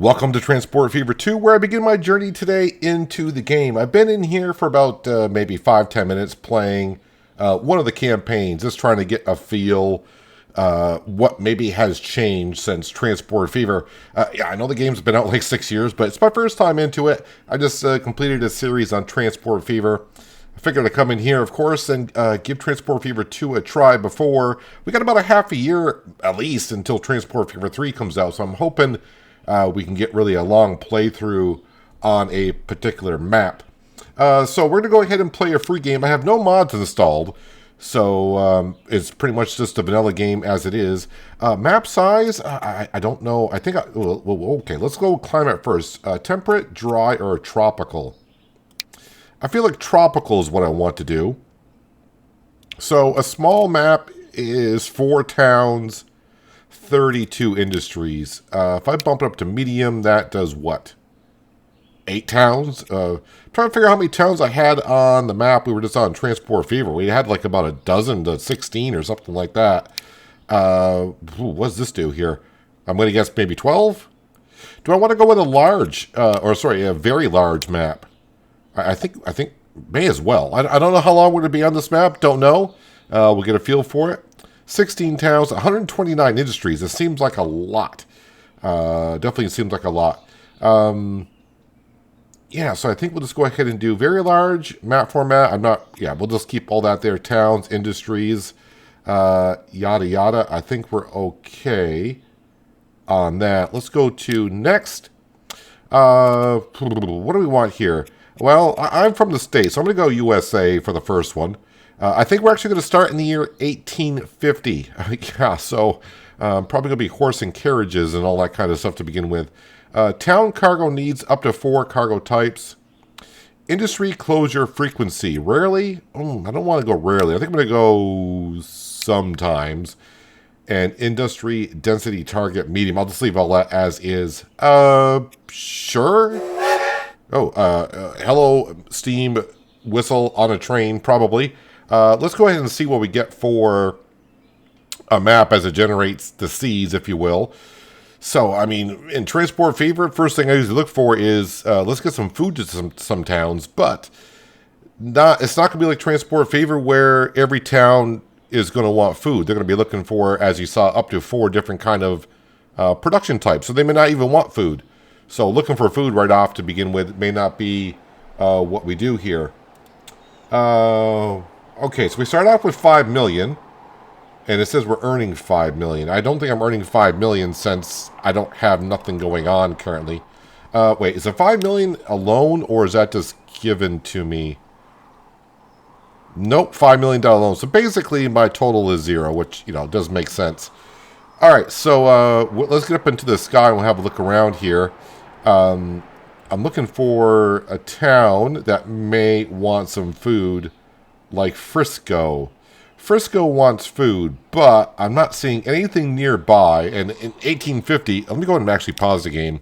Welcome to Transport Fever 2, where I begin my journey today into the game. I've been in here for about maybe 5-10 minutes playing one of the campaigns, just trying to get a feel what maybe has changed since Transport Fever. Yeah, I know the game's been out like 6 years, but it's my first time into it. I just completed a series on Transport Fever. I figured I'd come in here, of course, and give Transport Fever 2 a try before. We got about a half a year, at least, until Transport Fever 3 comes out, so I'm hoping we can get really a long playthrough on a particular map. So we're going to go ahead and play a free game. I have no mods installed, so it's pretty much just a vanilla game as it is. Map size, I don't know. I think, okay, let's go climate first. Temperate, dry, or tropical? I feel like tropical is what I want to do. So a small map is 4 towns, 32 industries. If I bump it up to medium, that does what? 8 towns? I'm trying to figure out how many towns I had on the map. We were just on Transport Fever. We had like about a dozen to 16 or something like that. What does this do here? I'm going to guess maybe 12? Do I want to go with a large, a very large map? I think may as well. I don't know how long would it be on this map. Don't know. We'll get a feel for it. 16 towns, 129 industries. It seems like a lot. Definitely seems like a lot. Yeah, so I think we'll just go ahead and do very large map format. We'll just keep all that there. Towns, industries, yada, yada. I think we're okay on that. Let's go to next. What do we want here? Well, I'm from the States, so I'm going to go USA for the first one. I think we're actually going to start in the year 1850. Yeah, so probably going to be horse and carriages and all that kind of stuff to begin with. Town cargo needs up to 4 cargo types. Industry closure frequency. Rarely? I don't want to go rarely. I think I'm going to go sometimes. And industry density target medium. I'll just leave all that as is. Sure. Hello, steam whistle on a train, probably. Let's go ahead and see what we get for a map as it generates the seas, if you will. So, I mean, in Transport Fever, first thing I usually look for is let's get some food to some towns, but it's not going to be like Transport Fever where every town is going to want food. They're going to be looking for, as you saw, up to 4 different kind of production types, so they may not even want food. So looking for food right off to begin with may not be what we do here. Okay, so we start off with 5 million, and it says we're earning 5 million. I don't think I'm earning 5 million since I don't have nothing going on currently. Wait, is it 5 million alone, or is that just given to me? Nope, $5 million loan. So basically my total is 0, which, does make sense. All right, so let's get up into the sky and we'll have a look around here. I'm looking for a town that may want some food, like Frisco. Frisco wants food, but I'm not seeing anything nearby. And in 1850, let me go ahead and actually pause the game.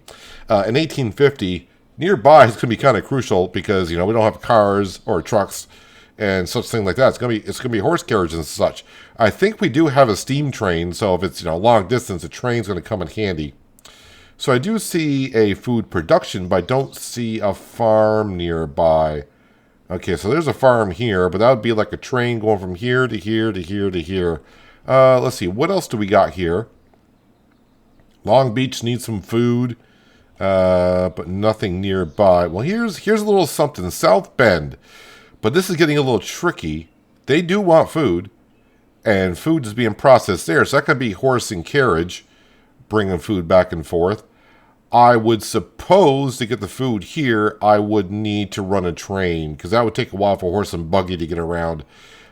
In 1850, nearby is going to be kind of crucial because, we don't have cars or trucks and such thing like that. It's going to be horse carriages and such. I think we do have a steam train, so if it's, long distance, a train's going to come in handy. So I do see a food production, but I don't see a farm nearby. Okay, so there's a farm here, but that would be like a train going from here to here to here to here. Let's see, what else do we got here? Long Beach needs some food, but nothing nearby. Well, here's a little something. South Bend. But this is getting a little tricky. They do want food, and food is being processed there. So that could be horse and carriage, bringing food back and forth. I would suppose to get the food here, I would need to run a train, because that would take a while for horse and buggy to get around.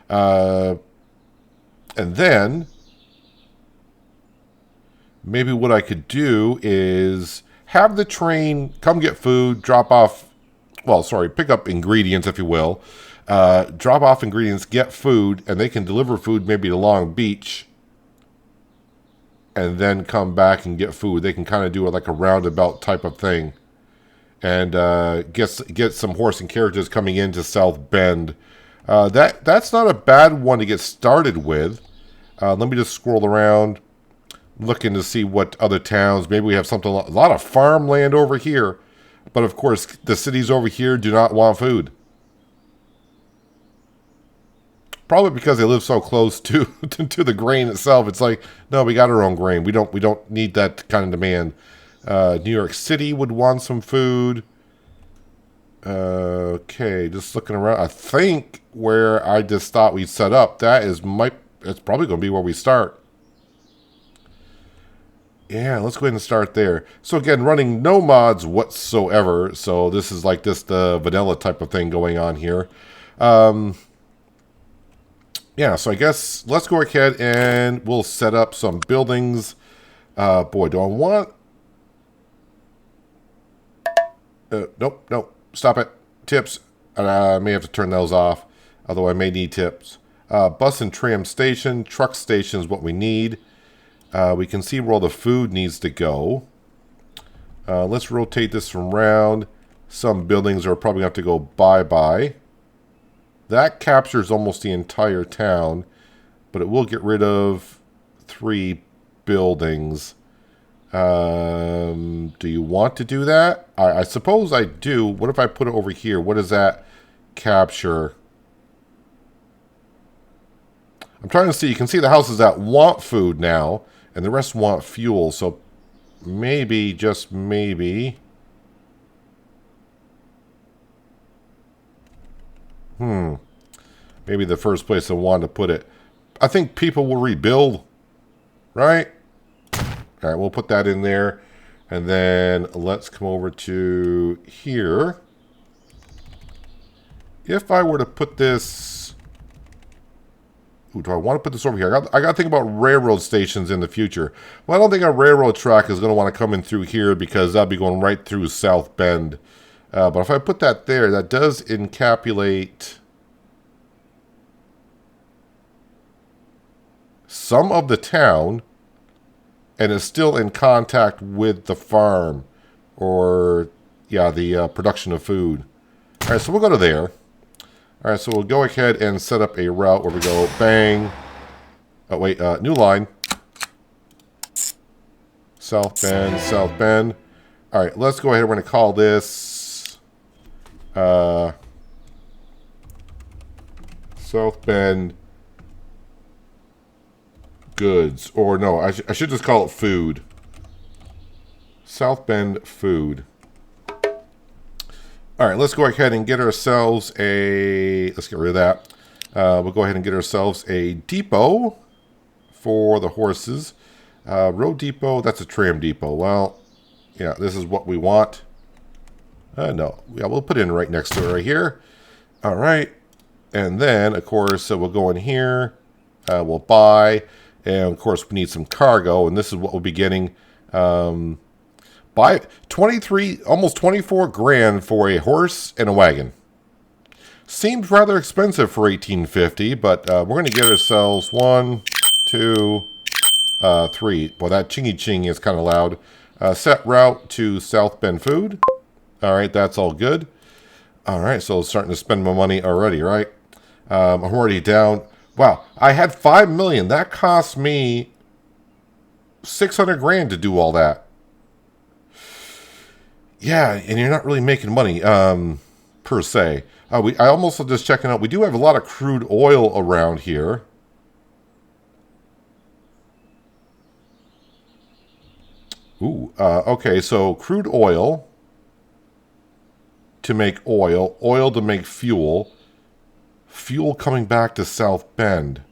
And then, maybe what I could do is have the train come get food, pick up ingredients, if you will. Drop off ingredients, get food, and they can deliver food maybe to Long Beach, and then come back and get food. They can kind of do it like a roundabout type of thing. And get some horse and carriages coming into South Bend. That's not a bad one to get started with. Let me just scroll around. looking to see what other towns. Maybe we have something, a lot of farmland over here. But of course, the cities over here do not want food. Probably because they live so close to to the grain itself. It's like, no, we got our own grain. We don't need that kind of demand. New York City would want some food. Okay, just looking around. I think where I just thought we'd set up, it's probably going to be where we start. Yeah, let's go ahead and start there. So again, running no mods whatsoever. So this is like just the vanilla type of thing going on here. Yeah, so I guess let's go ahead and we'll set up some buildings. Boy, do I want... nope. Stop it. Tips. I may have to turn those off, although I may need tips. Bus and tram station. Truck station is what we need. We can see where all the food needs to go. Let's rotate this around. Some buildings are probably going to have to go bye-bye. That captures almost the entire town, but it will get rid of 3 buildings. Do you want to do that? I suppose I do. What if I put it over here? What does that capture? I'm trying to see. You can see the houses that want food now, and the rest want fuel. So maybe, just maybe... Maybe the first place I wanted to put it. I think people will rebuild, right? All right, we'll put that in there. And then let's come over to here. If I were to put this... Ooh, do I want to put this over here? I got to think about railroad stations in the future. Well, I don't think a railroad track is going to want to come in through here because that'll be going right through South Bend. But if I put that there, that does encapsulate some of the town, and is still in contact with the farm, or, yeah, the production of food. All right, so we'll go to there. All right, so we'll go ahead and set up a route where we go bang. Oh, wait, new line. South Bend, South Bend. All right, let's go ahead. We're going to call this South Bend Goods. Or no, I should just call it food. South Bend Food. All right, let's go ahead and get ourselves a... Let's get rid of that. We'll go ahead and get ourselves a depot for the horses. Road depot, that's a tram depot. Well, yeah, this is what we want. No, yeah, we'll put it in right next to it right here. All right. And then, of course, we'll go in here. We'll buy. And, of course, we need some cargo. And this is what we'll be getting. Buy 23, almost 24 grand for a horse and a wagon. Seems rather expensive for 1850, but we're going to get ourselves 1, 2, 3. Well, that chingy ching is kind of loud. Set route to South Bend Food. All right, that's all good. All right, so starting to spend my money already, right? I'm already down. Wow, I had 5 million. That cost me 600 grand to do all that. Yeah, and you're not really making money, per se. I almost just checking out. We do have a lot of crude oil around here. Ooh, okay, so crude oil to make oil, oil to make fuel, fuel coming back to South Bend.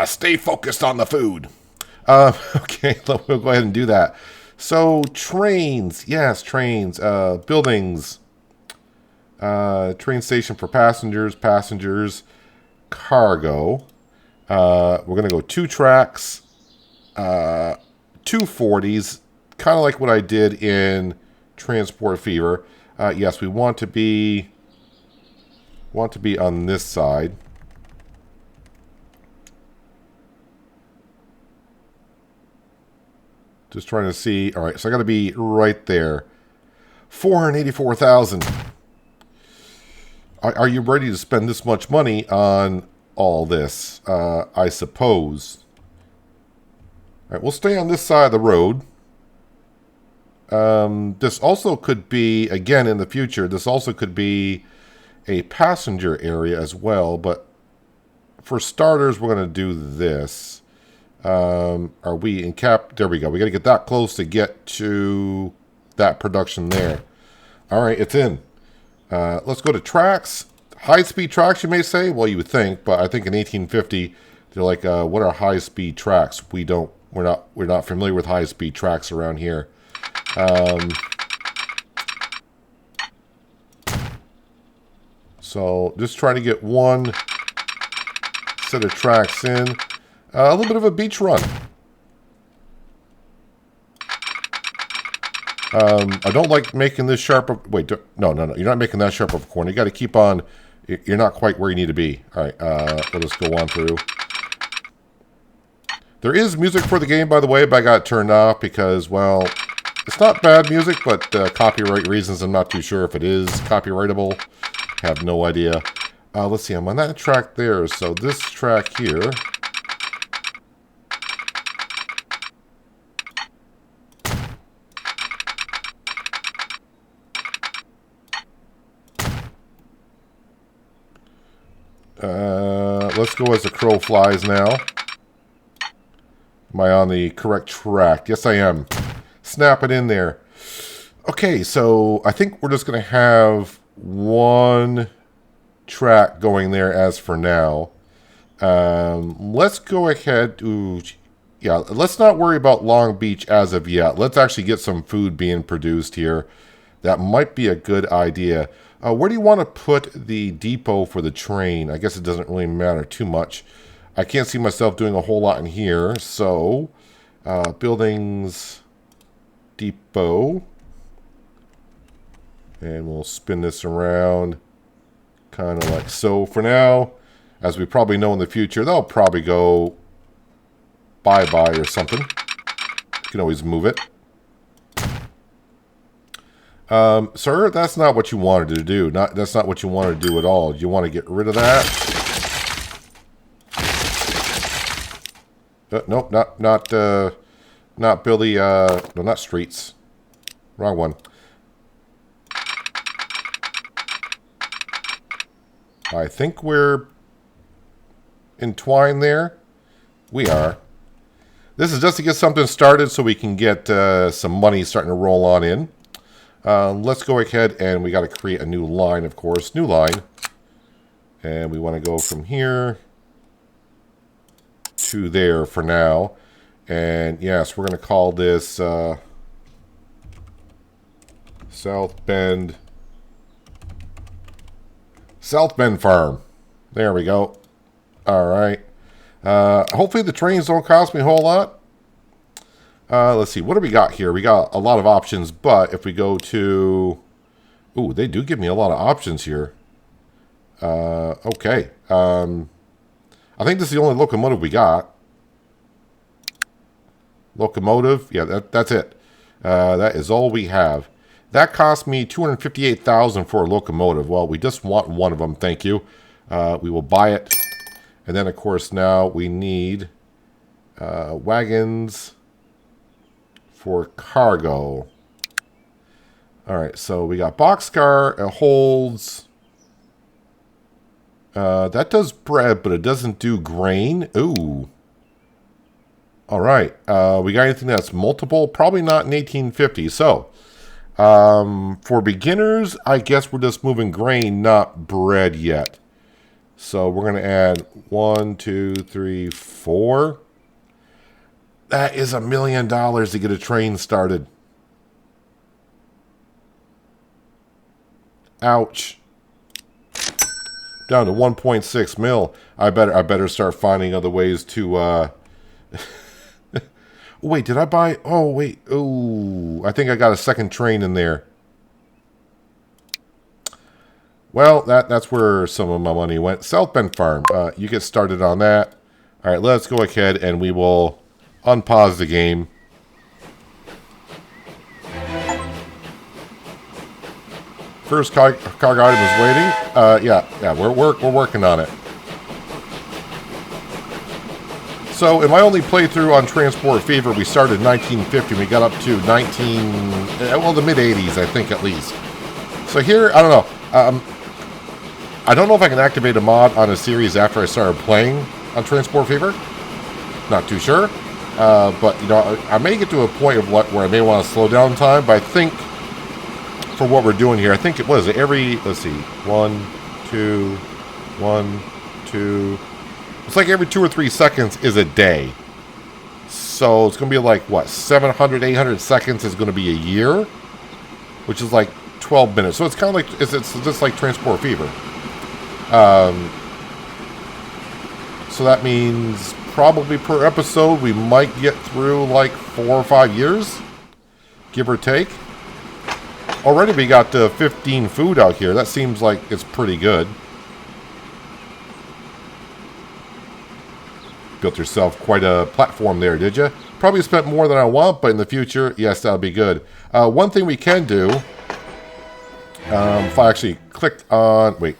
Stay focused on the food. Okay, we'll go ahead and do that. So trains, yes, trains, buildings, train station for passengers, cargo. We're gonna go 2 tracks, 2 40s, kind of like what I did in Transport Fever. Yes, we want to be on this side. Just trying to see. All right, so I got to be right there. 484,000. Are you ready to spend this much money on all this? I suppose. right, we'll stay on this side of the road. This also could be, again, in the future, this also could be a passenger area as well. But for starters, we're going to do this. Are we in cap? There we go. We got to get that close to get to that production there. All right, it's in. Let's go to tracks. High-speed tracks, you may say. Well, you would think, but I think in 1850, they're like, what are high-speed tracks? We're not familiar with high-speed tracks around here. So just trying to get one set of tracks in. A little bit of a beach run. I don't like making this sharp of... Wait, no. You're not making that sharp of a corner. You got to keep on... You're not quite where you need to be. All right, we'll just go on through. There is music for the game, by the way, but I got it turned off because, well, it's not bad music, but copyright reasons, I'm not too sure if it is copyrightable. Have no idea. Let's see, I'm on that track there, so this track here... let's go as the crow flies now. Am I on the correct track? Yes, I am. Snap it in there. Okay, so I think we're just going to have one track going there as for now. Let's go ahead. Ooh, yeah, let's not worry about Long Beach as of yet. Let's actually get some food being produced here. That might be a good idea. Where do you want to put the depot for the train? I guess it doesn't really matter too much. I can't see myself doing a whole lot in here. So, buildings, depot. And we'll spin this around kind of like so. For now, as we probably know in the future, they'll probably go bye-bye or something. You can always move it. Sir, that's not what you wanted to do. That's not what you wanted to do at all. You want to get rid of that? Nope, not Billy. No, not Streets. Wrong one. I think we're entwined there. We are. This is just to get something started so we can get some money starting to roll on in. Let's go ahead and we got to create a new line, of course. New line. And we want to go from here to there for now. And yes, we're going to call this South Bend Farm. There we go. All right. Hopefully the trains don't cost me a whole lot. Let's see. What do we got here? We got a lot of options, but if we go to... Ooh, they do give me a lot of options here. Okay. I think this is the only locomotive we got. Locomotive. Yeah, that's it. That is all we have. That cost me $258,000 for a locomotive. Well, we just want one of them. Thank you. We will buy it. And then, of course, now we need wagons for cargo. All right, so we got boxcar. It holds... that does bread, but it doesn't do grain. Ooh. All right. We got anything that's multiple? Probably not in 1850. So, for beginners, I guess we're just moving grain, not bread yet. So we're going to add 1, 2, 3, 4. That is $1 million to get a train started. Ouch. Down to 1.6 mil. I better start finding other ways to wait, did I buy... Oh, wait. Oh, I think I got a second train in there. Well, that's where some of my money went. South Bend Farm. You get started on that. All right, let's go ahead and we will unpause the game. First cargo item is waiting. Yeah, we're working on it. So in my only playthrough on Transport Fever, we started in 1950. We got up to the mid 80s, I think, at least. So here, I don't know. I don't know if I can activate a mod on a series after I started playing on Transport Fever. Not too sure. But, you know, I may get to a point of where I may want to slow down time, but I think for what we're doing here, I think it was let's see, 1, 2, 1, 2. It's like every 2 or 3 seconds is a day. So it's going to be like, what, 700, 800 seconds is going to be a year, which is like 12 minutes. So it's kind of like, it's just like Transport Fever. So that means probably per episode we might get through like 4 or 5 years, give or take. Already we got 15 food out here. That seems like it's pretty good. Built yourself quite a platform there, did you? Probably spent more than I want, but in the future, yes, that'll be good. One thing we can do, if I actually click on, wait,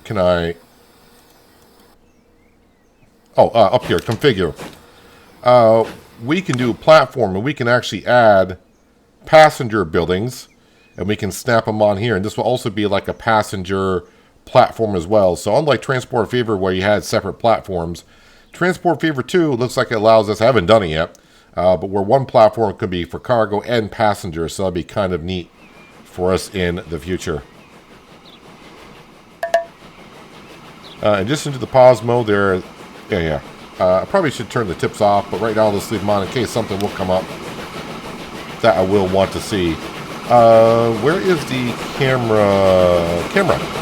can I? Oh, up here, configure. We can do a platform, and we can actually add passenger buildings, and we can snap them on here. And this will also be like a passenger platform as well. So unlike Transport Fever, where you had separate platforms, Transport Fever 2 looks like it allows us, I haven't done it yet, but where one platform could be for cargo and passengers, so that'll be kind of neat for us in the future. In addition to the pause mode there, I probably should turn the tips off, but right now I'll just leave them on in case something will come up that I will want to see. Where is the camera?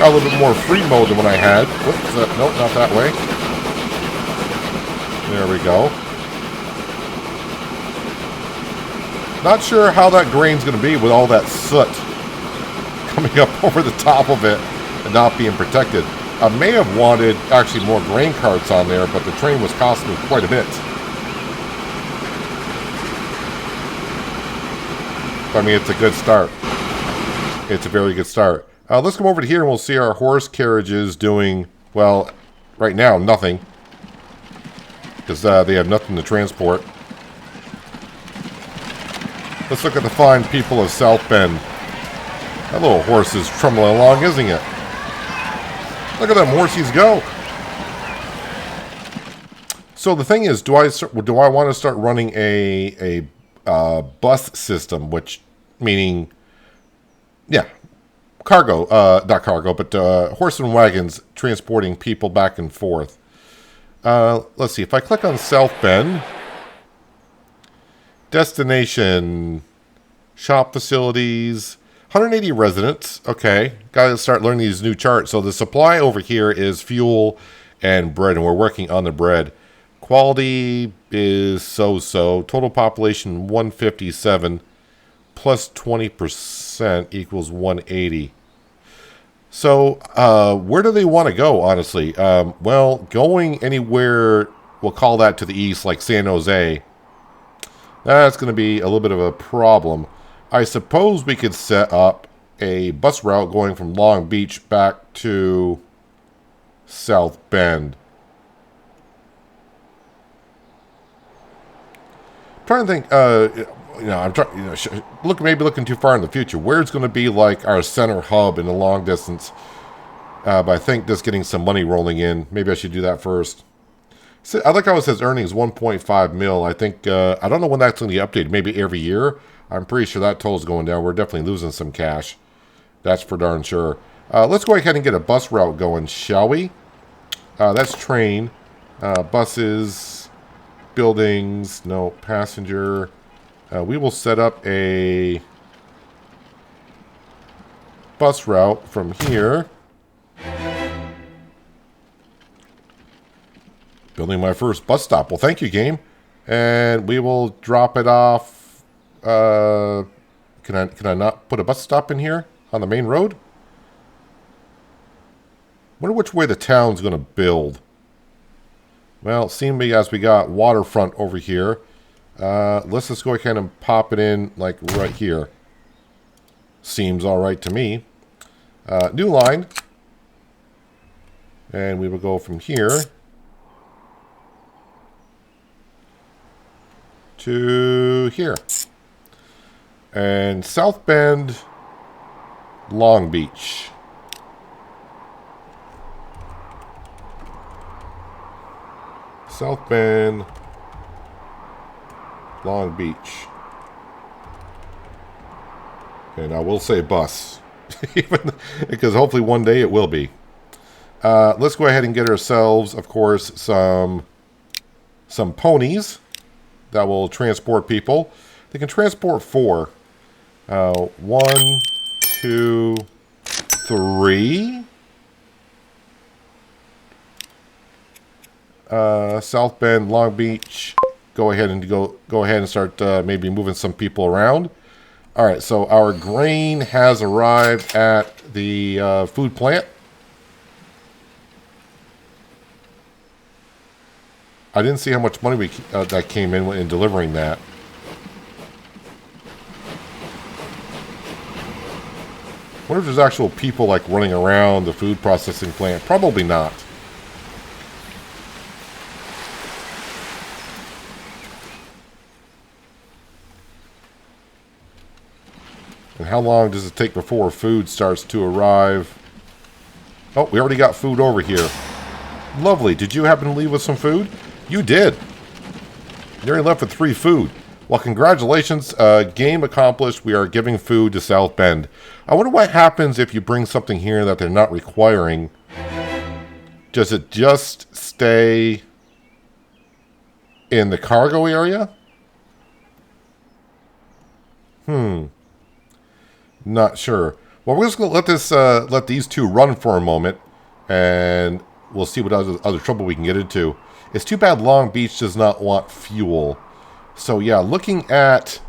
Got a little bit more free mode than what I had. Whoops, nope, not that way. There we go. Not sure how that grain's going to be with all that soot coming up over the top of it and not being protected. I may have wanted actually more grain carts on there, but the train was costing me quite a bit. I mean, it's a good start. It's a very good start. Let's come over to here and we'll see our horse carriages doing, well, right now, nothing. Because they have nothing to transport. Let's look at the fine people of South Bend. That little horse is trundling along, isn't it? Look at them horsies go. So the thing is, do I want to start running a bus system, which, meaning, yeah, cargo, not cargo, but horse and wagons transporting people back and forth. Let's see, if I click on South Bend, destination, shop facilities, 180 residents. Okay, got to start learning these new charts. So the supply over here is fuel and bread, and we're working on the bread. Quality is so-so. Total population 157 plus 20% equals 180. So where do they want to go, honestly? Well, going anywhere, we'll call that to the east, like San Jose, that's going to be a little bit of a problem. I suppose we could set up a bus route going from Long Beach back to South Bend. I'm trying to think, I'm trying, maybe looking too far in the future. Where it's going to be like our center hub in the long distance. But I think just getting some money rolling in. Maybe I should do that first. So, I like how it says earnings 1.5 mil. I think, I don't know when that's going to be updated. Maybe every year. I'm pretty sure that toll's going down. We're definitely losing some cash. That's for darn sure. Let's go ahead and get a bus route going, shall we? That's train. Buses. Buildings. No, passenger. We will set up a bus route from here. Building my first bus stop. Well, thank you, game. And we will drop it off. Can I not put a bus stop in here on the main road? Wonder which way the town's going to build. Well, seemingly as we got waterfront over here. Let's just go ahead and pop it in like right here. Seems all right to me. New line. And we will go from here to here. And South Bend, Long Beach. South Bend, Long Beach. And I will say bus. Because hopefully one day it will be. Let's go ahead and get ourselves, of course, some ponies that will transport people. They can transport 4. 1, 2, 3. South Bend, Long Beach. Go ahead and start maybe moving some people around. All right, so our grain has arrived at the food plant. I didn't see how much money that came in delivering that. I wonder if there's actual people like running around the food processing plant. Probably not. And how long does it take before food starts to arrive? Oh, we already got food over here. Lovely. Did you happen to leave with some food? You did. You already left with 3 food. Well, congratulations. Game accomplished. We are giving food to South Bend. I wonder what happens if you bring something here that they're not requiring. Does it just stay in the cargo area? Not sure. Well, we're just going to let these 2 run for a moment, and we'll see what other trouble we can get into. It's too bad Long Beach does not want fuel. So yeah, looking at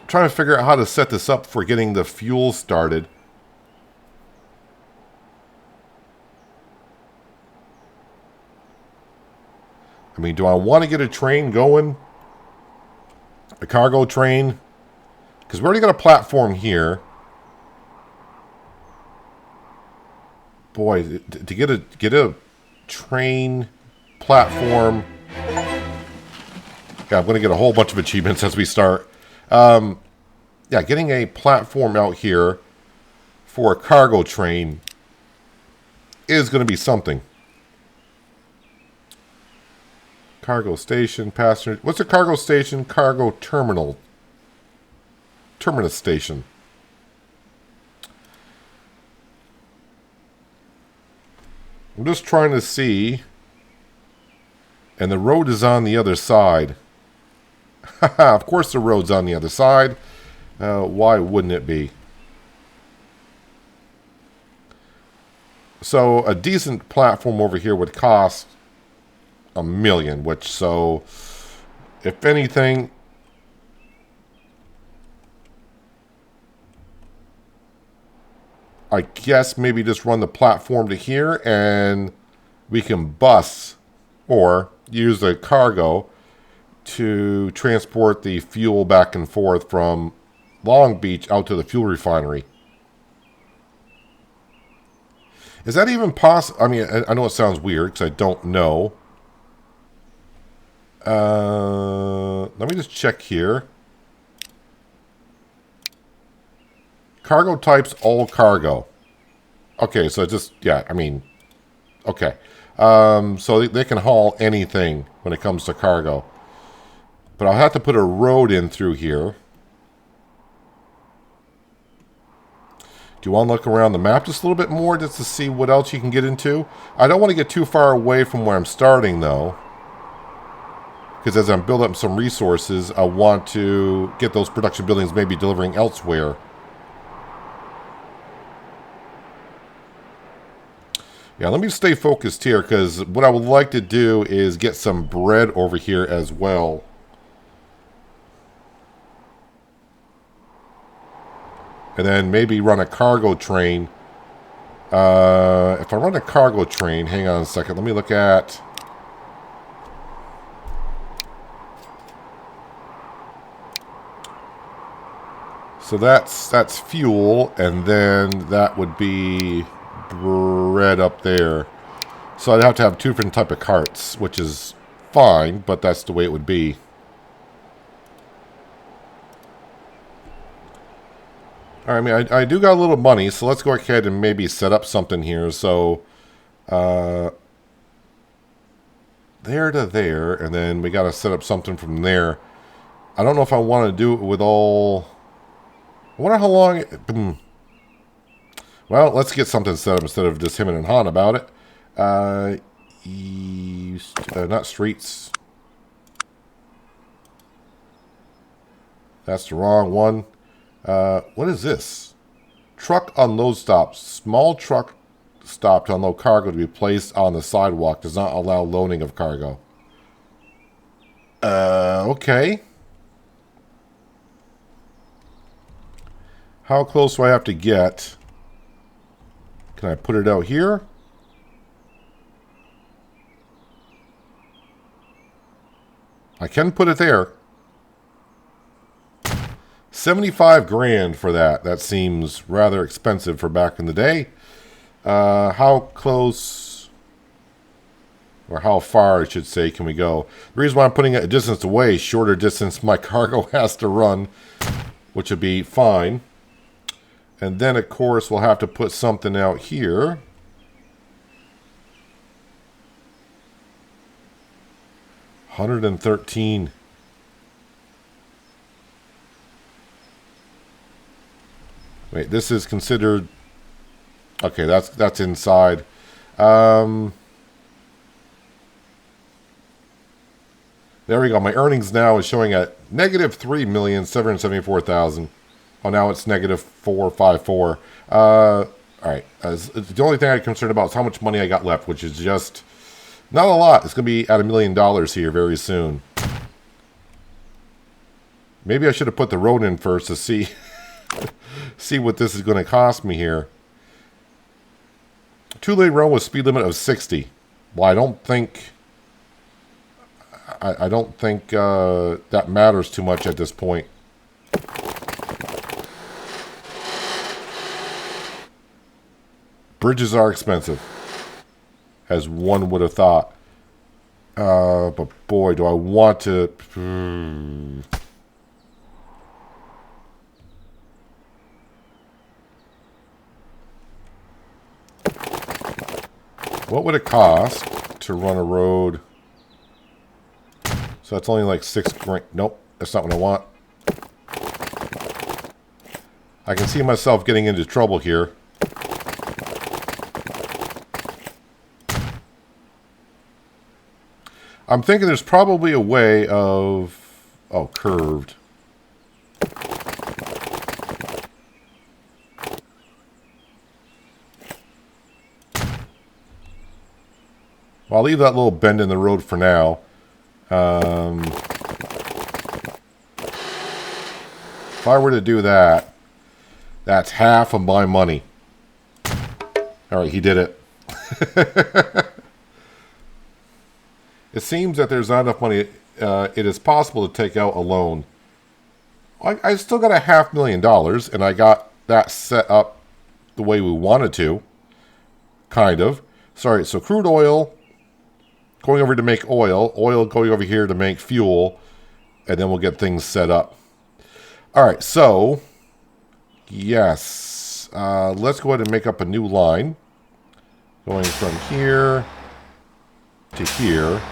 trying to figure out how to set this up for getting the fuel started. I mean, do I want to get a train going? A cargo train? Because we already got a platform here. Boy, to get a train platform. Yeah, I'm going to get a whole bunch of achievements as we start. Yeah, getting a platform out here for a cargo train is going to be something. Cargo station, passenger. What's a cargo station? Cargo terminal. Terminus station. I'm just trying to see. And the road is on the other side. Of course the road's on the other side. Why wouldn't it be? So a decent platform over here would cost $1 million, which, so if anything, I guess maybe just run the platform to here and we can bus or use the cargo to transport the fuel back and forth from Long Beach out to the fuel refinery. Is that even possible? I mean, I know it sounds weird because I don't know. Let me just check here. Cargo types, all cargo. Okay, so just, yeah, I mean, okay. So they can haul anything when it comes to cargo. But I'll have to put a road in through here. Do you want to look around the map just a little bit more just to see what else you can get into? I don't want to get too far away from where I'm starting, though. Because as I'm building up some resources, I want to get those production buildings maybe delivering elsewhere. Yeah, let me stay focused here, because what I would like to do is get some bread over here as well. And then maybe run a cargo train. If I run a cargo train, hang on a second, let me look at... So that's fuel, and then that would be bread up there. So I'd have to have two different type of carts, which is fine, but that's the way it would be. All right, I mean, I do got a little money, so let's go ahead and maybe set up something here. So, there to there, and then we got to set up something from there. I don't know if I want to do it with all... I wonder how long... Well, let's get something set up instead of just him and Han about it. Not streets. That's the wrong one. What is this? Truck unload stops. Small truck stop to unload cargo to be placed on the sidewalk does not allow loading of cargo. Okay. How close do I have to get? Can I put it out here? I can put it there. 75 grand for that. That seems rather expensive for back in the day. How close, or how far, I should say, can we go? The reason why I'm putting it a distance away, shorter distance my cargo has to run, which would be fine. And then, of course, we'll have to put something out here. $113. Wait, this is considered... Okay, that's inside. There we go. My earnings now is showing at negative $3,774,000. Oh, now it's negative 454. All right. The only thing I'm concerned about is how much money I got left, which is just not a lot. It's going to be at $1 million here very soon. Maybe I should have put the road in first to see see what this is going to cost me here. Two-lane road with speed limit of 60. Well, I don't think that matters too much at this point. Bridges are expensive, as one would have thought. But boy, do I want to... What would it cost to run a road? So that's only like 6 grand. Nope, that's not what I want. I can see myself getting into trouble here. I'm thinking there's probably a way of... Oh, curved. Well, I'll leave that little bend in the road for now. If I were to do that, that's half of my money. All right, he did it. It seems that there's not enough money. It is possible to take out a loan. I still got $500,000, and I got that set up the way we wanted to. Kind of. Sorry, so crude oil going over to make oil. Oil going over here to make fuel. And then we'll get things set up. All right, so... Yes. Let's go ahead and make up a new line. Going from here to here.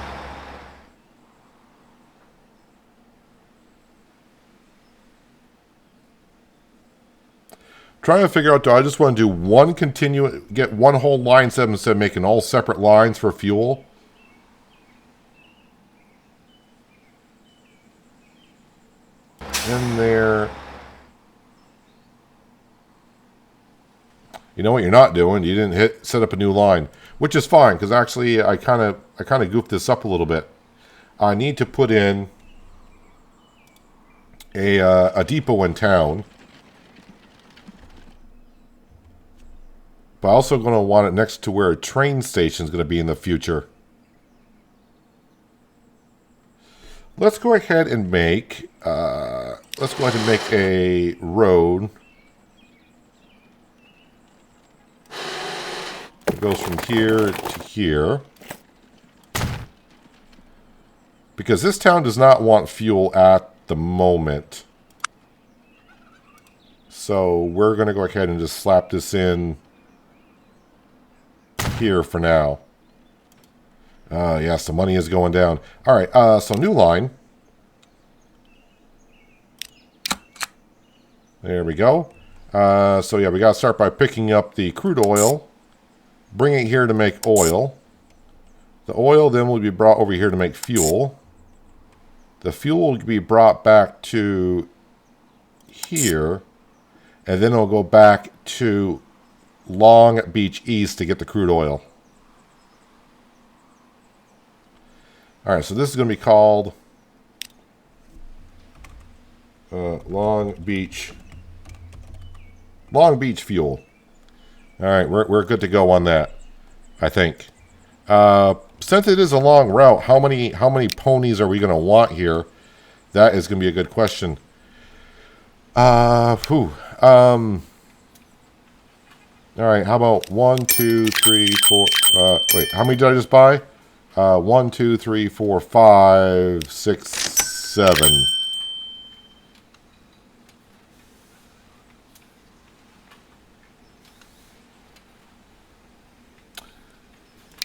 Trying to figure out, do I just want to do one get one whole line set instead of making all separate lines for fuel? In there. You know what you're not doing? You didn't set up a new line, which is fine because actually I kind of goofed this up a little bit. I need to put in a depot in town. But I'm also going to want it next to where a train station is going to be in the future. Let's go ahead and make let's go ahead and make a road. It goes from here to here. Because this town does not want fuel at the moment. So we're going to go ahead and just slap this in here for now. Yes, the money is going down. All right, so new line. There we go. So yeah, we got to start by picking up the crude oil. Bring it here to make oil. The oil then will be brought over here to make fuel. The fuel will be brought back to here. And then it'll go back to Long Beach East to get the crude oil. Alright, so this is going to be called Long Beach Fuel. Alright, we're good to go on that, I think. Since it is a long route, how many ponies are we going to want here? That is going to be a good question. Alright, how about 1, 2, 3, 4, wait, how many did I just buy? 1, 2, 3, 4, 5, 6, 7.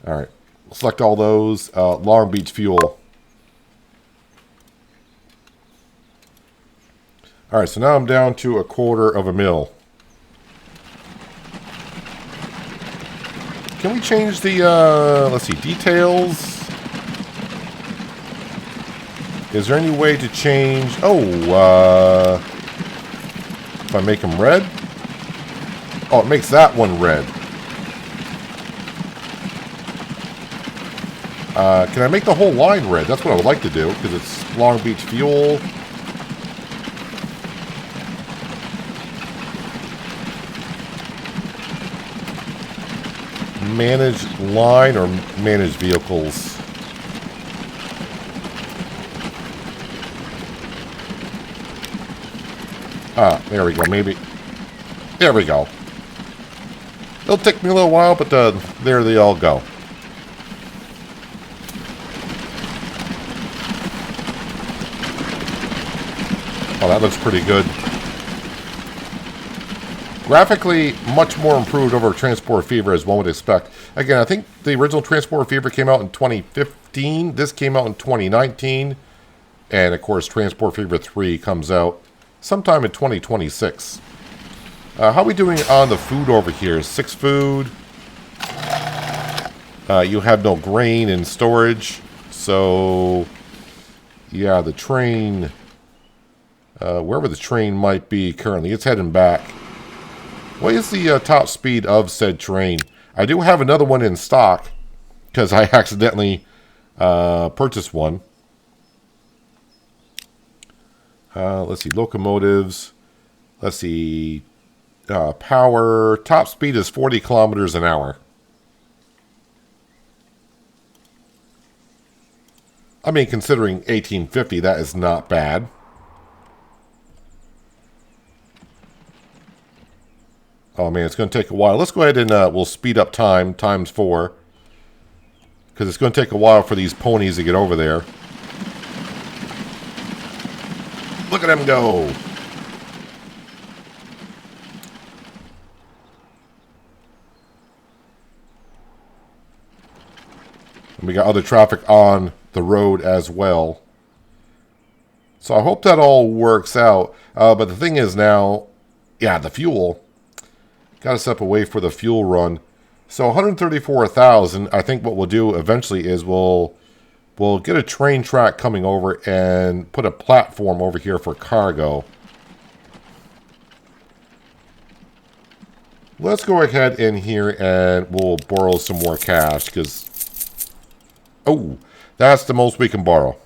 Alright, select all those. Long Beach Fuel. Alright, so now I'm down to 1/4 mil. Can we change the, let's see, details? Is there any way to change, if I make them red? Oh, it makes that one red. Can I make the whole line red? That's what I would like to do, because it's Long Beach Fuel. Manage line or manage vehicles? There we go. Maybe. There we go. It'll take me a little while, but there they all go. Oh, that looks pretty good. Graphically, much more improved over Transport Fever, as one would expect. Again, I think the original Transport Fever came out in 2015. This came out in 2019. And, of course, Transport Fever 3 comes out sometime in 2026. How are we doing on the food over here? 6 food. You have no grain in storage. So, yeah, the train... wherever the train might be currently, it's heading back. What is the top speed of said train? I do have another one in stock, because I accidentally purchased one. Let's see, locomotives. Let's see, power. Top speed is 40 kilometers an hour. I mean, considering 1850, that is not bad. Oh man, it's going to take a while. Let's go ahead and we'll speed up time, times 4. Because it's going to take a while for these ponies to get over there. Look at them go! And we got other traffic on the road as well. So I hope that all works out. But the thing is now, yeah, the fuel... Got to step away for the fuel run. So 134,000. I think what we'll do eventually is we'll get a train track coming over and put a platform over here for cargo. Let's go ahead in here and we'll borrow some more cash because... Oh, that's the most we can borrow.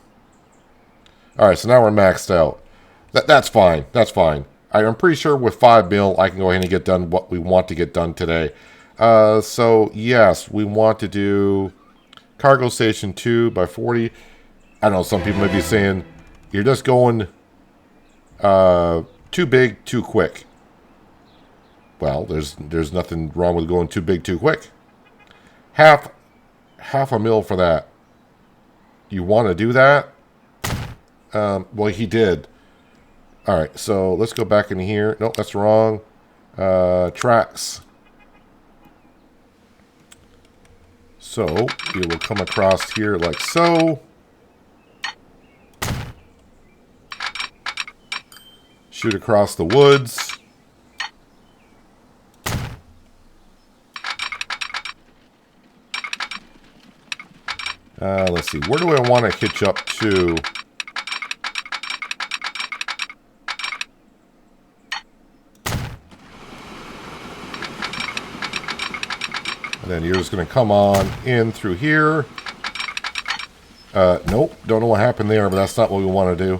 Alright, so now we're maxed out. That's fine. That's fine. I'm pretty sure with 5 mil, I can go ahead and get done what we want to get done today. So, yes, we want to do cargo station 2 by 40. I know some people may be saying, you're just going Too big, too quick. Well, there's nothing wrong with going too big, too quick. Half a mil for that. You want to do that? Well, he did. All right, so let's go back in here. Nope, that's wrong. Tracks. So we will come across here like so. Shoot across the woods. Let's see. Where do I want to hitch up to? And then you're just going to come on in through here. Nope. Don't know what happened there, but that's not what we want to do.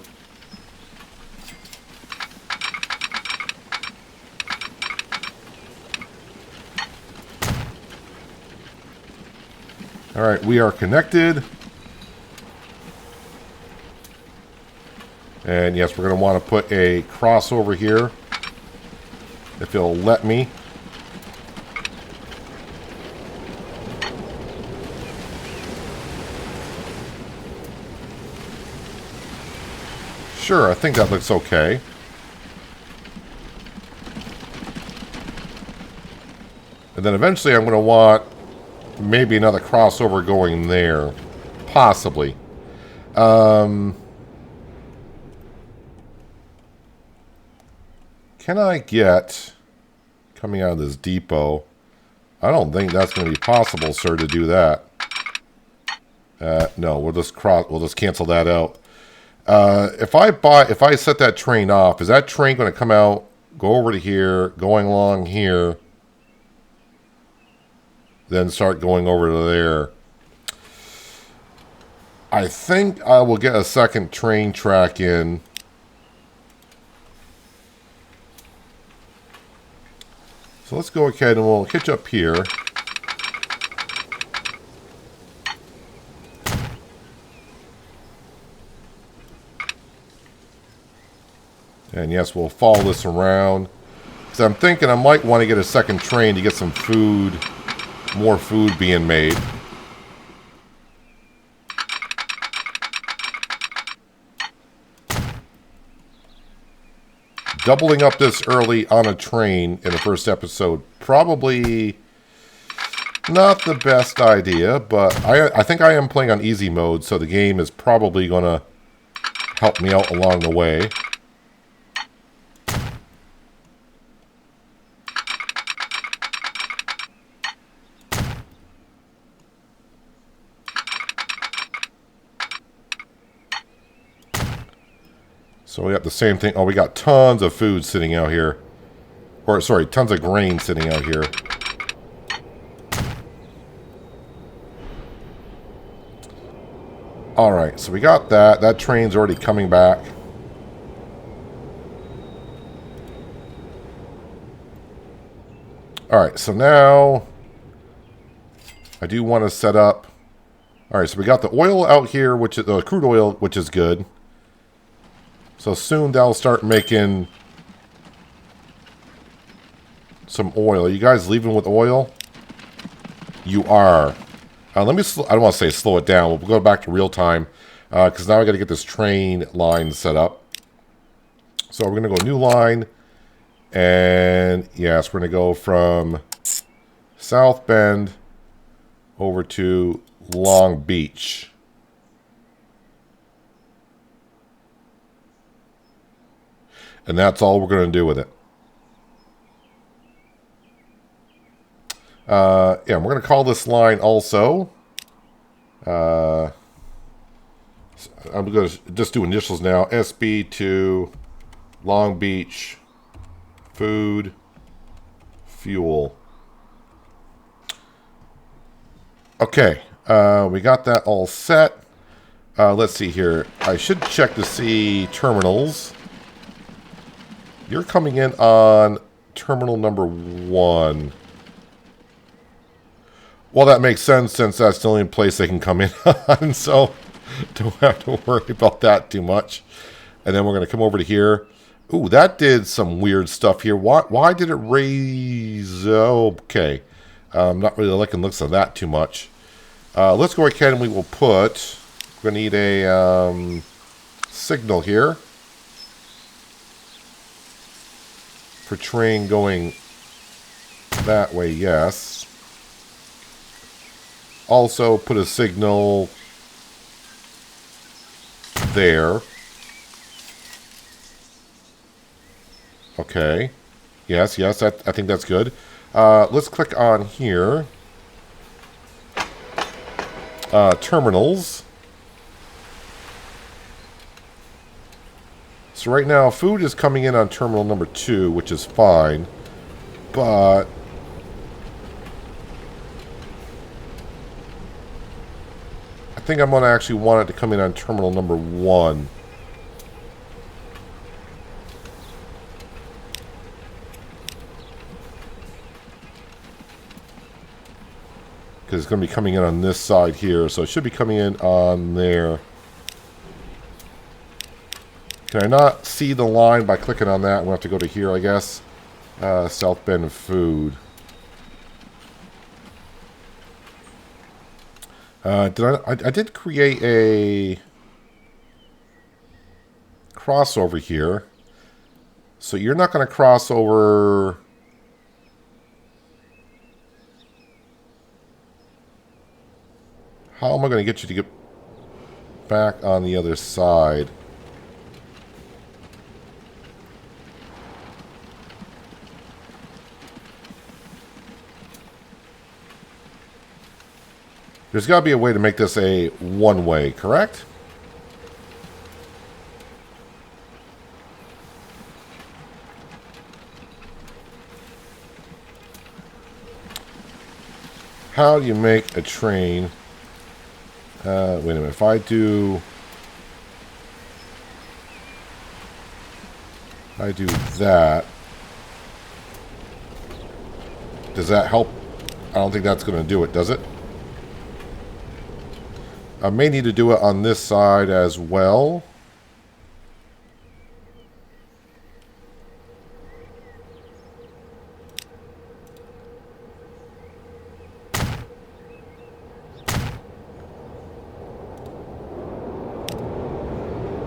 All right, we are connected. And yes, we're going to want to put a crossover here. If it'll let me. Sure, I think that looks okay. And then eventually I'm going to want maybe another crossover going there. Possibly. Can I get, coming out of this depot, I don't think that's going to be possible, sir, to do that. No, we'll just cancel that out. If I set that train off, is that train going to come out, go over to here, going along here, then start going over to there? I think I will get a second train track in. So let's go ahead and we'll hitch up here. And yes, we'll follow this around. Because I'm thinking I might want to get a second train to get some food, more food being made. Doubling up this early on a train in the first episode, probably not the best idea, but I think I am playing on easy mode, so the game is probably going to help me out along the way. So we got the same thing. Oh, we got tons of food sitting out here. Or, sorry, tons of grain sitting out here. Alright, so we got that. That train's already coming back. Alright, so now I do want to set up. Alright, so we got the oil out here, which is the crude oil, which is good. So soon they'll start making some oil. Are you guys leaving with oil? You are. Let me, I don't want to say slow it down. We'll go back to real time. Because now I got to get this train line set up. So we're going to go new line. And yes, we're going to go from South Bend over to Long Beach. And that's all we're going to do with it. Yeah, we're going to call this line also. I'm going to just do initials now. SB to Long Beach Food Fuel. Okay, we got that all set. Let's see here. I should check to see terminals. You're coming in on terminal number 1. Well, that makes sense since that's the only place they can come in on, so don't have to worry about that too much. And then we're going to come over to here. Ooh, that did some weird stuff here. Why did it raise? Okay. I'm not really liking the looks of that too much. Let's go ahead and we will put... We're going to need a signal here. For train going that way, yes. Also put a signal there. Okay. Yes, I think that's good. Let's click on here. Terminals. So right now, food is coming in on terminal number 2, which is fine. But... I think I'm going to actually want it to come in on terminal number 1. Because it's going to be coming in on this side here, so it should be coming in on there. Can I not see the line by clicking on that? I'm going to have to go to here, I guess. South Bend Food. I did create a crossover here. So you're not going to cross over... How am I going to get you to get back on the other side? There's got to be a way to make this a one-way, correct? How do you make a train... wait a minute. If I do that, does that help? I don't think that's going to do it, does it? I may need to do it on this side as well.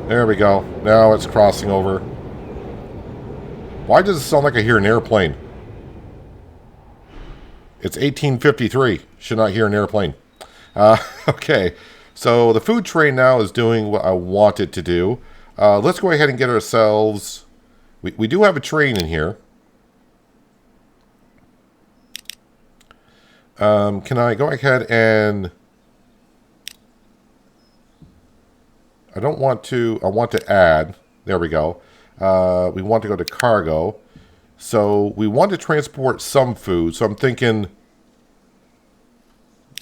There we go. Now it's crossing over. Why does it sound like I hear an airplane? It's 1853. Should not hear an airplane. Okay. So the food train now is doing what I want it to do. Let's go ahead and get ourselves... We do have a train in here. Can I go ahead and... I don't want to... I want to add. There we go. We want to go to cargo. So we want to transport some food. So I'm thinking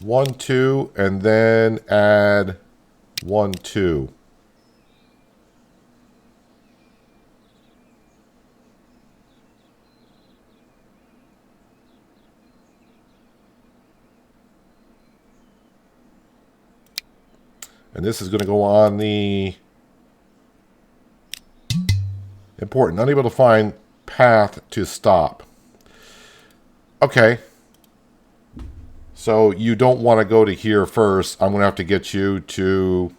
1, 2, and then add 1, 2. And this is going to go on the important. Unable to find path to stop. Okay. So you don't want to go to here first. I'm going to have to get you to...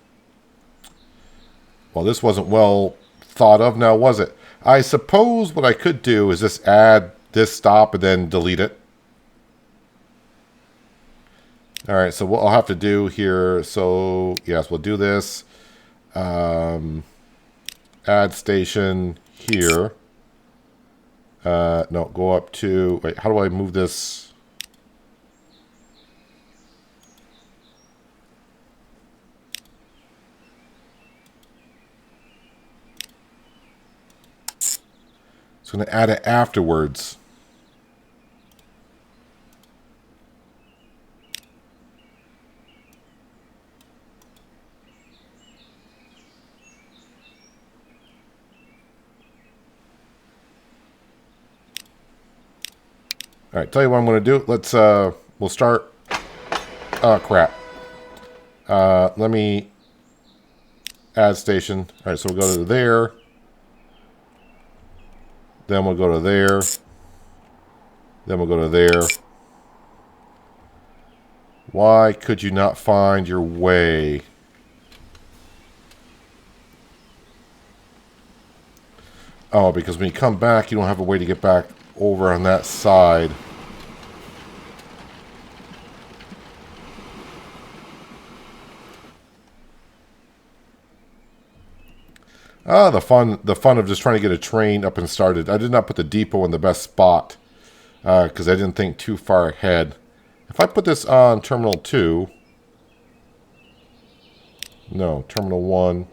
Well, this wasn't well thought of now, was it? I suppose what I could do is just add this stop and then delete it. All right, so what I'll have to do here, so yes, we'll do this. Add station here. No, go up to, wait, how do I move this? It's going to add it afterwards. All right, tell you what I'm going to do. Let's, we'll start. Oh, crap. Let me add station. All right, so we'll go to there. Then we'll go to there. Then we'll go to there. Why could you not find your way? Oh, because when you come back, you don't have a way to get back over on that side. Ah, the fun of just trying to get a train up and started. I did not put the depot in the best spot because I didn't think too far ahead. If I put this on Terminal 2... No, Terminal 1...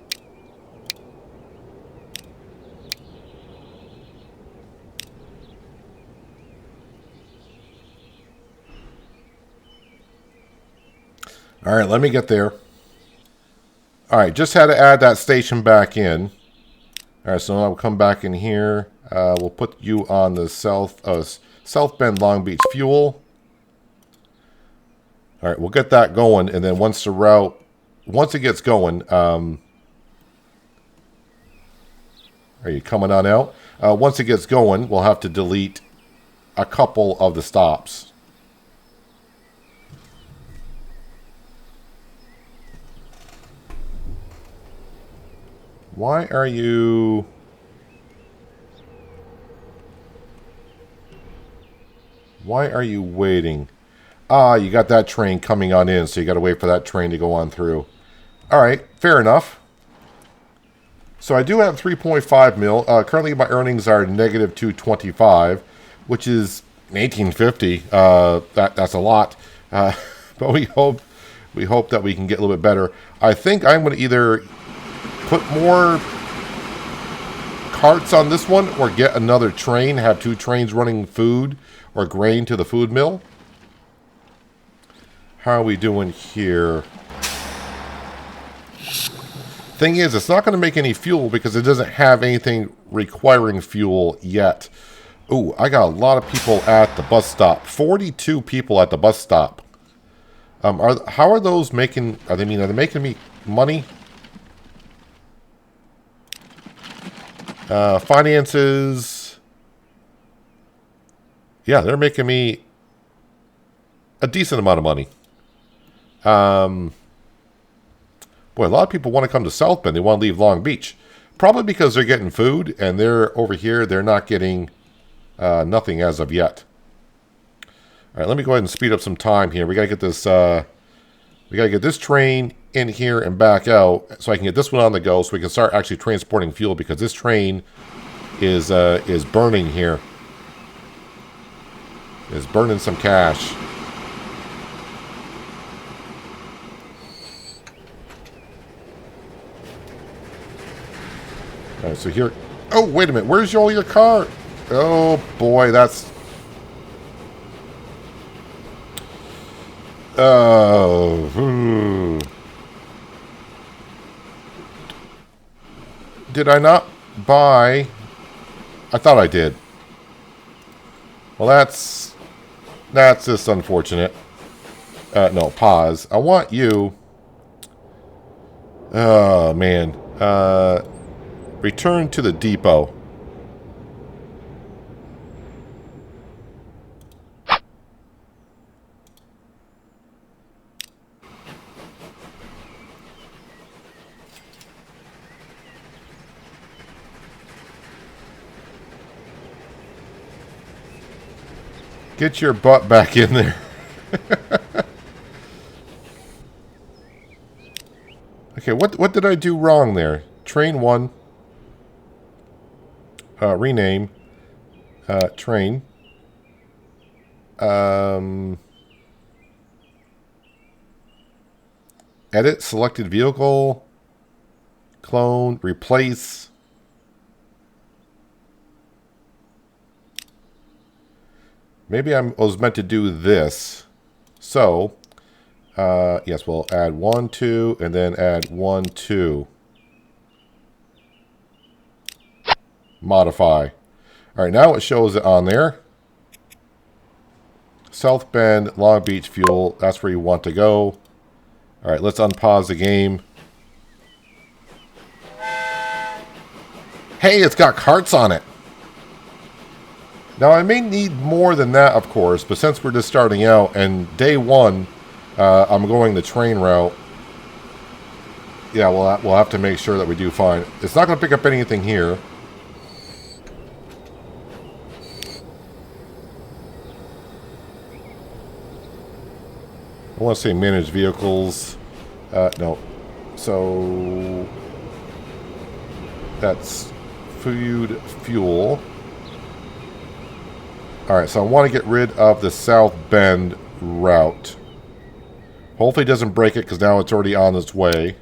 Alright, let me get there. Alright, just had to add that station back in. Alright, so now we'll come back in here. We'll put you on the South Bend Long Beach fuel. Alright, we'll get that going, and then once it gets going, are you coming on out? Once it gets going, we'll have to delete a couple of the stops. Why are you... Why are you waiting? Ah, you got that train coming on in, so you got to wait for that train to go on through. Alright, fair enough. So I do have 3.5 mil. Currently my earnings are negative 225, which is 1850. That's a lot. But we hope that we can get a little bit better. I think I'm going to either put more carts on this one or get another train, have 2 trains running food or grain to the food mill. How are we doing here? Thing is, it's not going to make any fuel because it doesn't have anything requiring fuel yet. Ooh, I got a lot of people at the bus stop. 42 people at the bus stop. How are those making... Are they making me money? Finances. Yeah, they're making me a decent amount of money. Boy, a lot of people want to come to South Bend. They want to leave Long Beach. Probably because they're getting food, and they're over here. They're not getting nothing as of yet. All right, let me go ahead and speed up some time here. We gotta get this. We gotta get this train in here and back out, so I can get this one on the go, so we can start actually transporting fuel, because this train is burning here. Is burning some cash. All right, so here... Oh, wait a minute. Where's all your car? Oh, boy, that's... Oh... Did I not buy... I thought I did. Well, that's just unfortunate. No, pause. I want you... Oh, man. Return to the depot. Get your butt back in there. Okay, what did I do wrong there? Train 1. Rename. Train. Edit selected vehicle. Clone. Replace. Maybe I was meant to do this. So, yes, we'll add 1, 2, and then add 1, 2. Modify. All right, now it shows it on there. South Bend, Long Beach fuel. That's where you want to go. All right, let's unpause the game. Hey, it's got carts on it. Now, I may need more than that, of course, but since we're just starting out, and day one, I'm going the train route, yeah, we'll have to make sure that we do fine. It's not going to pick up anything here. I want to say manage vehicles. No. So that's food, fuel. Alright, so I want to get rid of the South Bend route. Hopefully it doesn't break it because now it's already on its way.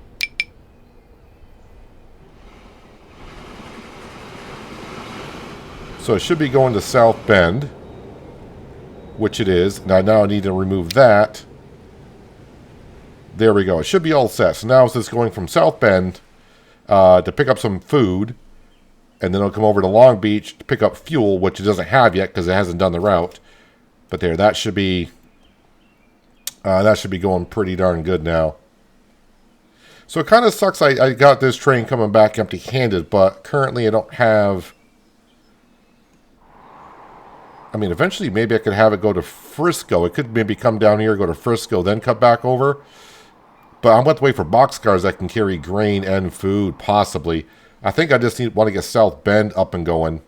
So it should be going to South Bend, which it is. Now I need to remove that. There we go. It should be all set. So now it's just going from South Bend to pick up some food. And then it'll come over to Long Beach to pick up fuel, which it doesn't have yet because it hasn't done the route. But there, that should be going pretty darn good now. So it kind of sucks I got this train coming back empty-handed, but currently I don't have... I mean, eventually maybe I could have it go to Frisco. It could maybe come down here, go to Frisco, then cut back over. But I'm going to wait for boxcars that can carry grain and food, possibly. I think I just want to get South Bend up and going.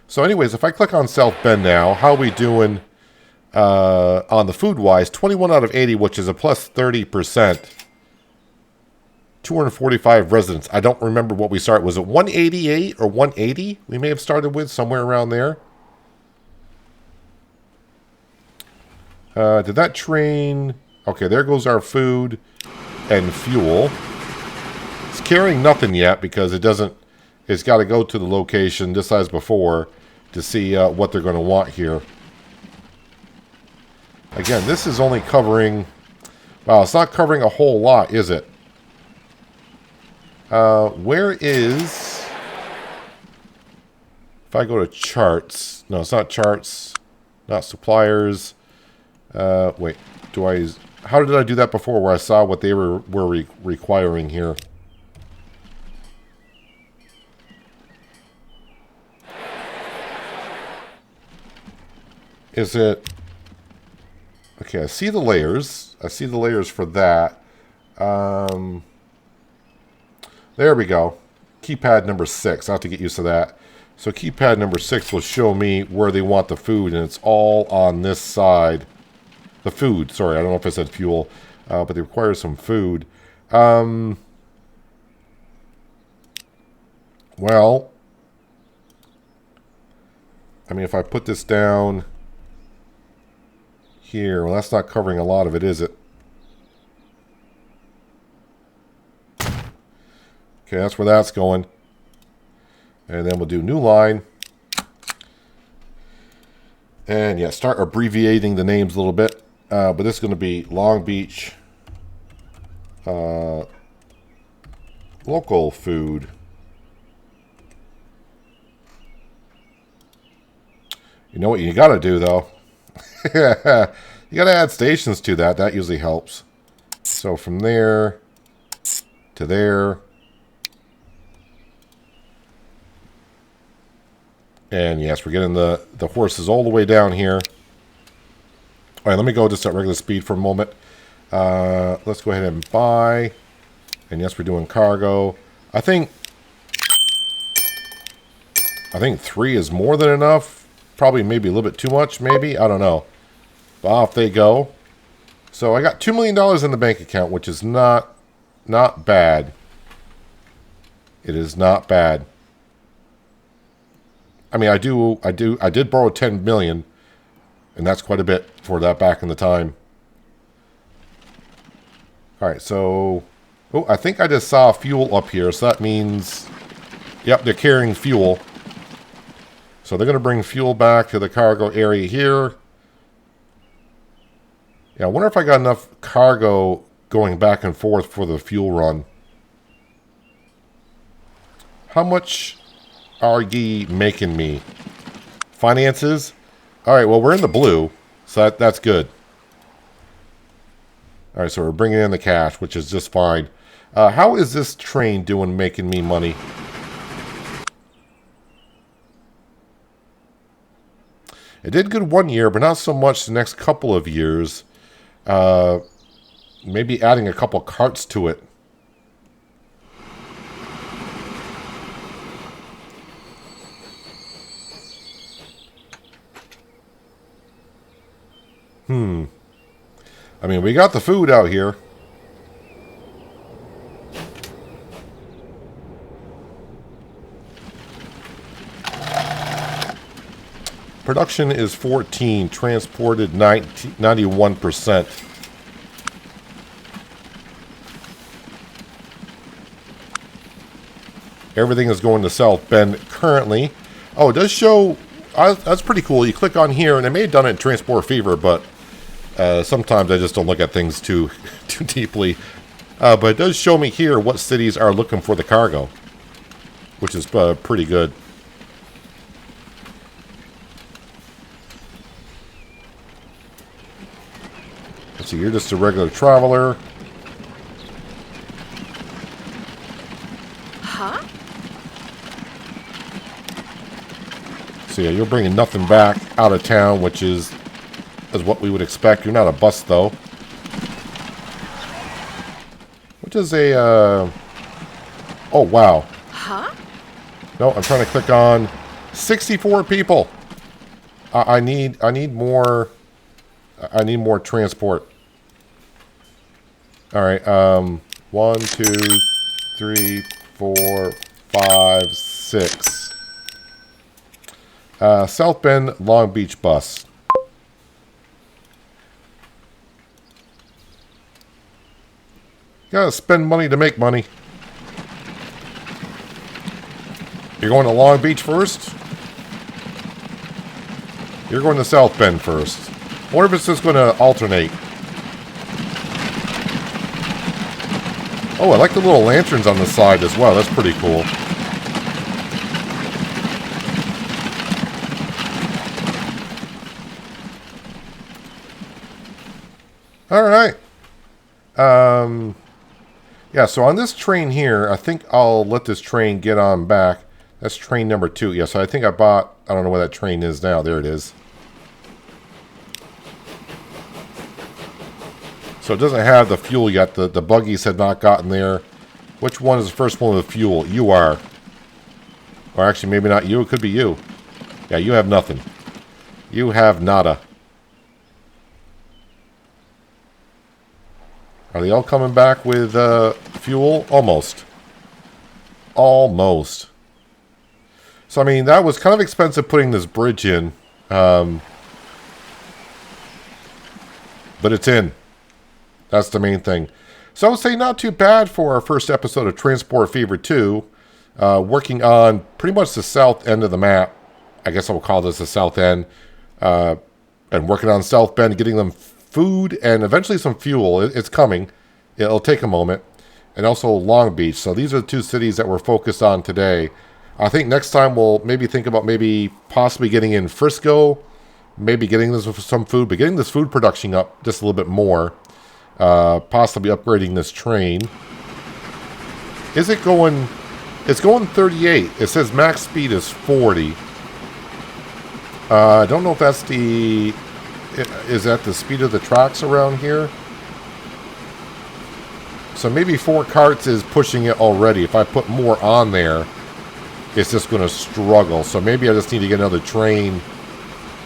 So anyways, if I click on South Bend now, how are we doing on the food-wise? 21 out of 80, which is a plus 30%. 245 residents. I don't remember what we started. Was it 188 or 180? We may have started with somewhere around there. Did that train... Okay, there goes our food and fuel. It's carrying nothing yet because it doesn't... It's got to go to the location, just as before, to see what they're going to want here. Again, this is only covering... Wow, it's not covering a whole lot, is it? Where is... If I go to charts... No, it's not charts. Not suppliers. Wait, do I... How did I do that before where I saw what they were requiring here? Is it... Okay, I see the layers. I see the layers for that. There we go. Keypad number 6. I have to get used to that. So keypad number 6 will show me where they want the food, and it's all on this side. The food, sorry, I don't know if I said fuel, but they require some food. Well, I mean, if I put this down here, well, that's not covering a lot of it, is it? Okay, that's where that's going. And then we'll do new line. And yeah, start abbreviating the names a little bit. But this is going to be Long Beach local food. You know what you got to do, though? You got to add stations to that. That usually helps. So from there to there. And yes, we're getting the horses all the way down here. All right, let me go just at regular speed for a moment. Let's go ahead and buy. And yes, we're doing cargo. I think 3 is more than enough. Probably maybe a little bit too much, maybe. I don't know. But off they go. So I got $2 million in the bank account, which is not bad. It is not bad. I mean, I did borrow 10 million, and that's quite a bit for that back in the time. All right, so I think I just saw fuel up here, so that means, yep, they're carrying fuel. So they're going to bring fuel back to the cargo area here. Yeah, I wonder if I got enough cargo going back and forth for the fuel run. How much are ye making me? Finances? Alright, well, we're in the blue, so that's good. Alright, so we're bringing in the cash, which is just fine. How is this train doing making me money? It did good one year, but not so much the next couple of years. Maybe adding a couple carts to it. I mean, we got the food out here. Production is 14, transported 91%. Everything is going to South Bend currently. Oh, it does show... that's pretty cool. You click on here, and I may have done it in Transport Fever, but sometimes I just don't look at things too deeply. But it does show me here what cities are looking for the cargo, which is pretty good. So you're just a regular traveler. Huh? So yeah, you're bringing nothing back out of town, which is what we would expect. You're not a bus, though. Which is a... oh, wow. Huh? No, I'm trying to click on 64 people. I need more... I need more transport. All right. 1, 2, 3, 4, 5, 6. South Bend, Long Beach bus. Gotta spend money to make money. You're going to Long Beach first? You're going to South Bend first. I wonder if it's just going to alternate. Oh, I like the little lanterns on the side as well. That's pretty cool. All right. Yeah, so on this train here, I think I'll let this train get on back. That's train number 2. Yeah, so I think I bought... I don't know where that train is now. There it is. So it doesn't have the fuel yet. The buggies have not gotten there. Which one is the first one with fuel? You are. Or actually, maybe not you. It could be you. Yeah, you have nothing. You have nada. Are they all coming back with fuel? Almost. Almost. So, I mean, that was kind of expensive putting this bridge in. But it's in. That's the main thing. So I would say not too bad for our first episode of Transport Fever 2. Working on pretty much the south end of the map. I guess I will call this the south end. And working on South Bend, getting them food and eventually some fuel. It's coming. It'll take a moment. And also Long Beach. So these are the 2 cities that we're focused on today. I think next time we'll maybe think about maybe possibly getting in Frisco. Maybe getting this some food. But getting this food production up just a little bit more. Possibly upgrading this train. Is it going... It's going 38. It says max speed is 40. I don't know if that's the... Is that the speed of the tracks around here? So maybe 4 carts is pushing it already. If I put more on there, it's just going to struggle. So maybe I just need to get another train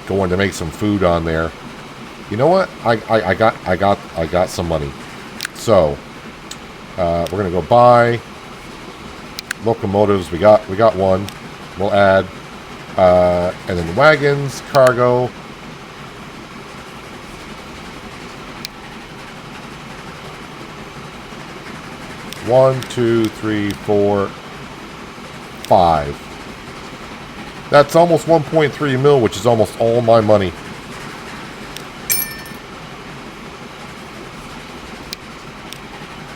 going to make some food on there. You know what? I got some money. So we're gonna go buy locomotives. We got one. We'll add and then wagons, cargo. One, two, three, four, 5. That's almost 1.3 mil, which is almost all my money.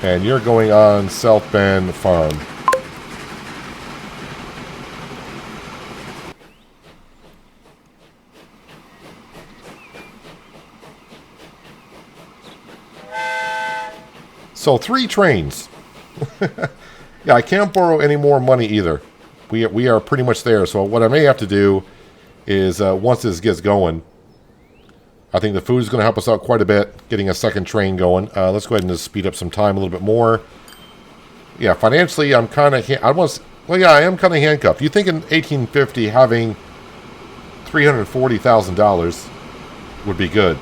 And you're going on South Bend Farm. So 3 trains. Yeah, I can't borrow any more money either. We are pretty much there. So what I may have to do is once this gets going, I think the food is going to help us out quite a bit, getting a second train going. Let's go ahead and just speed up some time a little bit more. Yeah, financially, I'm kind of... I am kind of handcuffed. You think in 1850 having $340,000 would be good.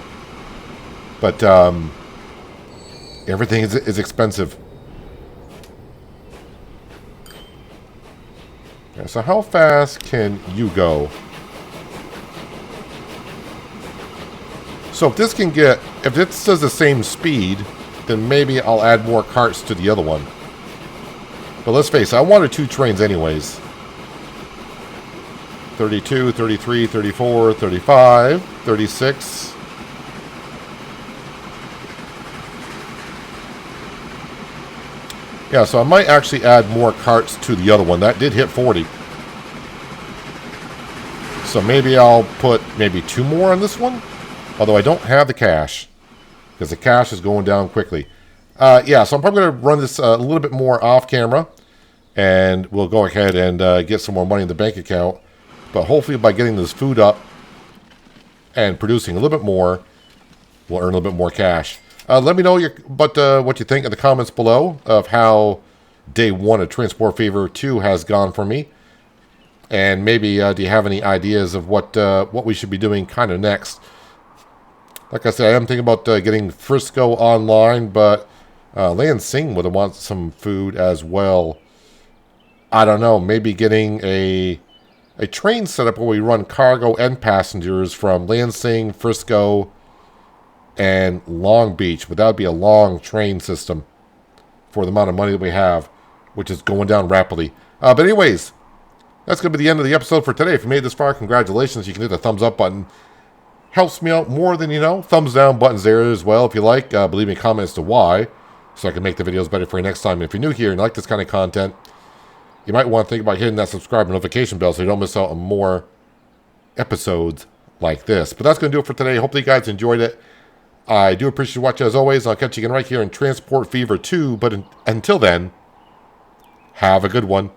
But everything is expensive. Yeah, so how fast can you go? So if this does the same speed, then maybe I'll add more carts to the other one. But let's face it, I wanted 2 trains anyways. 32, 33, 34, 35, 36. Yeah, so I might actually add more carts to the other one. That did hit 40. So maybe I'll put 2 more on this one. Although I don't have the cash, because the cash is going down quickly. Yeah, so I'm probably going to run this a little bit more off camera, and we'll go ahead and get some more money in the bank account. But hopefully by getting this food up and producing a little bit more, we'll earn a little bit more cash. Let me know what you think in the comments below of how day 1 of Transport Fever 2 has gone for me. And maybe do you have any ideas of what we should be doing kind of next? Like I said, I am thinking about getting Frisco online, but Lansing would want some food as well. I don't know, maybe getting a train setup where we run cargo and passengers from Lansing, Frisco, and Long Beach. But that would be a long train system for the amount of money that we have, which is going down rapidly. But anyways, that's going to be the end of the episode for today. If you made it this far, congratulations. You can hit the thumbs up button. Helps me out more than you know. Thumbs down buttons there as well if you like. Leave me a comment as to why, so I can make the videos better for you next time. And if you're new here and you like this kind of content, you might want to think about hitting that subscribe and notification bell so you don't miss out on more episodes like this. But that's going to do it for today. Hopefully you guys enjoyed it. I do appreciate you watching as always. I'll catch you again right here in Transport Fever 2. But until then, have a good one.